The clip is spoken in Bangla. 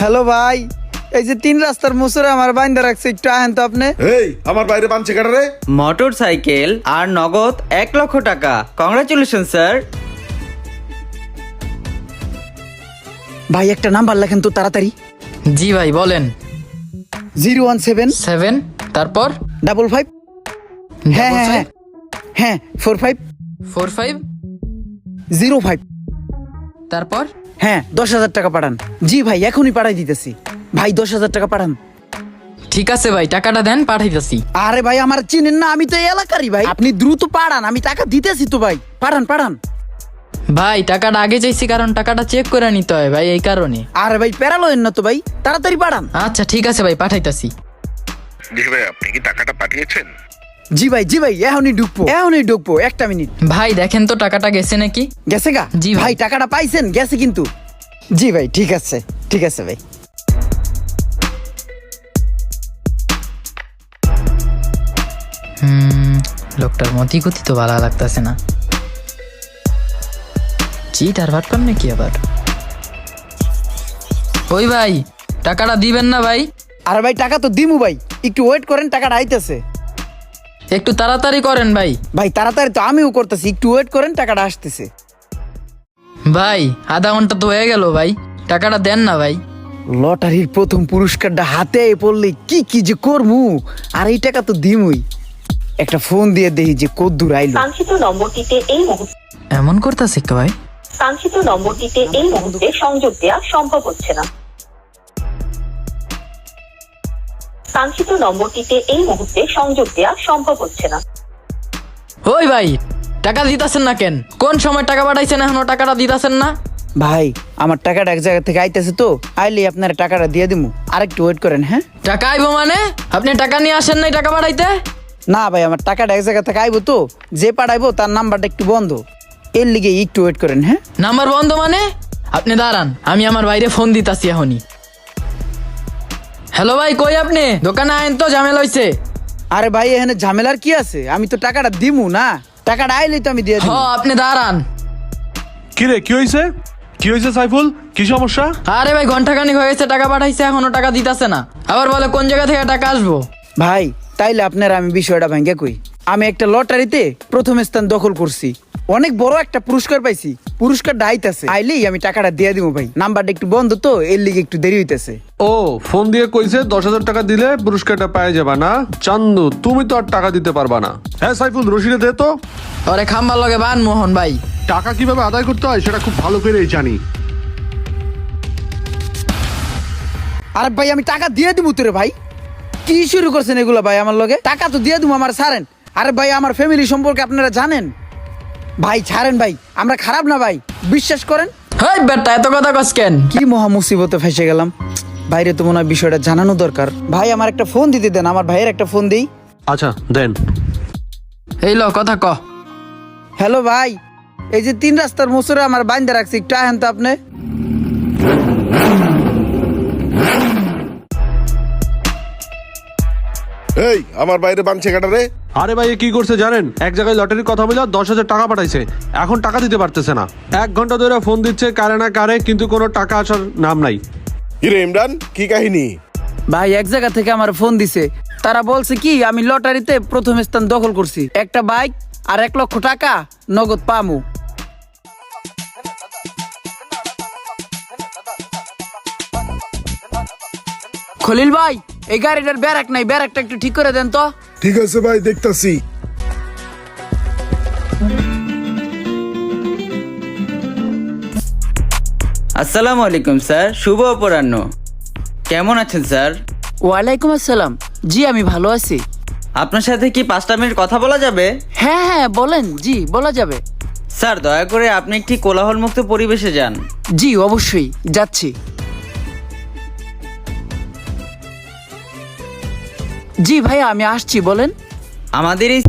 হ্যালো ভাই, এই যে 3 রাস্তার মুসরে আমার বাইন্দা রাখছে, একটু আহেন তো আপনি। এই আমার বাইরে বানছে কাটা রে। মোটর সাইকেল আর নগদ 1,00,000 টাকা। Congratulation sir. ভাই একটা নাম্বার লেখেন তো তাড়াতাড়ি। জি ভাই বলেন। 017 7 তারপর 55 হ্যাঁ হ্যাঁ হ্যাঁ হ্যাঁ 45 45 05 তারপর হ্যাঁ 10,000 টাকা পাঠান। জি ভাই এখনই পাঠাই দিতেছি। ভাই 10,000 টাকা পাঠান। ঠিক আছে ভাই, টাকাটা দেন, পাঠাইতেছি। আরে ভাই আমার চিনেন না, আমি তো এই এলাকারই ভাই। আপনি দ্রুত পাঠান, আমি টাকা দিতেছি তো ভাই। পাঠান পাঠান। ভাই টাকাটা আগে চাইছি কারণ টাকাটা চেক করে নিতে হয় ভাই, এই কারণে। আরে ভাই প্যারালয়েন না তো ভাই, তাড়াতাড়ি পাঠান। আচ্ছা ঠিক আছে ভাই, পাঠাইতাছি। জি ভাই, আপনি কি টাকাটা পাঠিয়েছেন? জি ভাই এখনই ঢুকবো 1 মিনিট। ভাই দেখেন তো টাকাটা গেছে নাকি। গেছে গা? জি ভাই। ভাই টাকাটা পাইছেন? গেছে কিন্তু। জি ভাই ঠিক আছে ভাই। লোকটার মতি গতি তো ভালো লাগতেছে না। চিট আর ভাটপাম নাকি আবার। ওই ভাই টাকাটা দিবেন না ভাই? আরে ভাই টাকা তো দিমু ভাই, একটু ওয়েট করেন, টাকাটা আইতেছে। একটু তাড়াতাড়ি করেন ভাই। ভাই তাড়াতাড়ি তো আমিও করতেছি, একটু ওয়েট করেন, টাকাটা আসতেছে। ভাই আধা ঘন্টা তো হয়ে গেল ভাই, টাকাটা দেন না ভাই। লটারির প্রথম পুরস্কারটা হাতে পড়লে কি যে করমু, আর এই টাকা তো দিমুই। একটা ফোন দিয়ে দেখি যে কদ্দুর আইলো। কাঙ্ক্ষিত নম্বরটিতে এই মুহূর্তে এমন করতেছে ভাই। কাঙ্ক্ষিত নম্বরটিতে এই মুহূর্তে সংযোগ দেওয়া সম্ভব হচ্ছে না। কাঙ্ক্ষিত নম্বরটিতে এই মুহূর্তে সংযোগ দেওয়া সম্ভব হচ্ছে না। ওই ভাই টাকা দিতাছেন না কেন? কোন সময় টাকা পাঠাইছেন, এখনো টাকাটা দিতাছেন না? ভাই আমার টাকাটা এক জায়গা থেকে আইতেছে তো, আইলে আপনার টাকাটা দিয়ে দিমু, আর একটু ওয়েট করেন। হ্যাঁ টাকা আইবো মানে? আপনি টাকা নিয়ে আসেন নাই টাকা পাঠাইতে? না ভাই, আমার টাকাটা এক জায়গা থেকে আইবো তো, যে পাঠাইবো তার নাম্বারটা একটু বন্ধ, এর লিগে একটু ওয়েট করেন। হ্যাঁ নাম্বার বন্ধ মানে? আপনি দাঁড়ান, আমি আমার বাইরে ফোন দিতাছি এখনই। হ্যালো ভাই, কই আপনি? দোকানে আইন তো, ঝামেলা হইছে। আরে ভাই এখানে ঝামেলার কি আছে? আমি তো টাকাটা দিমু না, টাকাটা আইলেই তো আমি দিয়ে হ দিমু। আপনি দাঁড়ান। কিরে কি হয়েছে সাইফুল, কি সমস্যা? আরে ভাই ঘন্টাখানিক হয়ে গেছে, টাকা পাঠাইছে, এখনো টাকা দিতাছে না। আবার বলে কোন জায়গা থেকে টাকা আসবো। ভাই তাইলে আপনার আমি বিষয়টা ভাঙ্গা কই। আমি একটা লটারিতে প্রথম স্থান দখল করছি, অনেক বড় একটা পুরস্কার পাইছি। পুরস্কারটা আইতাছে, আইলেই আমি টাকাটা দিয়ে দিব ভাই। নাম্বারটা একটু বন্ধ তো, এর লিগে একটু দেরি হইতেছে। ও ফোন দিয়ে কইছে 10,000 টাকা দিলে পুরস্কারটা পাওয়া যাবে না। চান্দু তুমি তো আর টাকা দিতে পারবা না। হ্যাঁ সাইফুল, রশিদে দে তো। ওরে খাম্বার লগে বান মোহন ভাই। টাকা কিভাবে আদায় করতে হয় সেটা খুব ভালো করেই জানি। আরে ভাই আমি টাকা দিয়ে দিব তোরে। ভাই কি শুরু করছেন এগুলো ভাই আমার লগে? টাকা তো দিয়ে দিব, আমার ছাড়েন। আরে ভাই আমার ফ্যামিলি সম্পর্কে আপনারা জানেন। ভাই ছাড়েন ভাই, আমরা খারাপ না ভাই, বিশ্বাস করেন। হেই বেটা এত কথা কস কেন? কি মহা মুসিবতে ফেসে গেলাম। বাইরে তো মনে হয় বিষয়টা জানানো দরকার। ভাই আমার একটা ফোন দিতে দেন, আমার ভাইয়ের একটা ফোন দিই। আচ্ছা দেন। এই ল কথা ক। হ্যালো ভাই, এই যে 3 রাস্তার মোসরে আমার বাইন্দা রাখছি, একটু আহেন তো আপনি। এই আমার বাইরে বানছে কাটা রে। আরে ভাই এ কি করছে জানেন? এক জায়গায় লটারির কথা বলে 10,000 টাকা পাঠাইছে, এখন টাকা দিতে পারতেছে না। 1 ঘন্টা ধরে ফোন দিচ্ছে কারে না কারে, কিন্তু কোনো টাকা আসার নাম নাই। কিরে ইমরান, কি কাহিনী? ভাই এক জায়গা থেকে আমার ফোন দিছে, তারা বলছে কি আমি লটারিতে প্রথম স্থান দখল করছি, একটা বাইক আর 1,00,000 টাকা নগদ পামু। খলিল ভাই এই গাড়িটার ব্যারাক নাই, ব্যারাকটা একটু ঠিক করে দেন তো। ঠিক আছে ভাই, দেখতাছি। আসসালামু আলাইকুম স্যার, শুভ অপরাহ্ন। কেমন আছেন স্যার? ওয়ালাইকুম আসসালাম। জি আমি ভালো আছি। আপনার সাথে কি 5টা মিনিট কথা বলা যাবে? হ্যাঁ বলেন। জি বলা যাবে। স্যার দয়া করে আপনি একটি কোলাহলমুক্ত পরিবেশে যান। জি অবশ্যই যাচ্ছি। জি ভাইয়া আমি আসছি, বলেন। আমাদের এই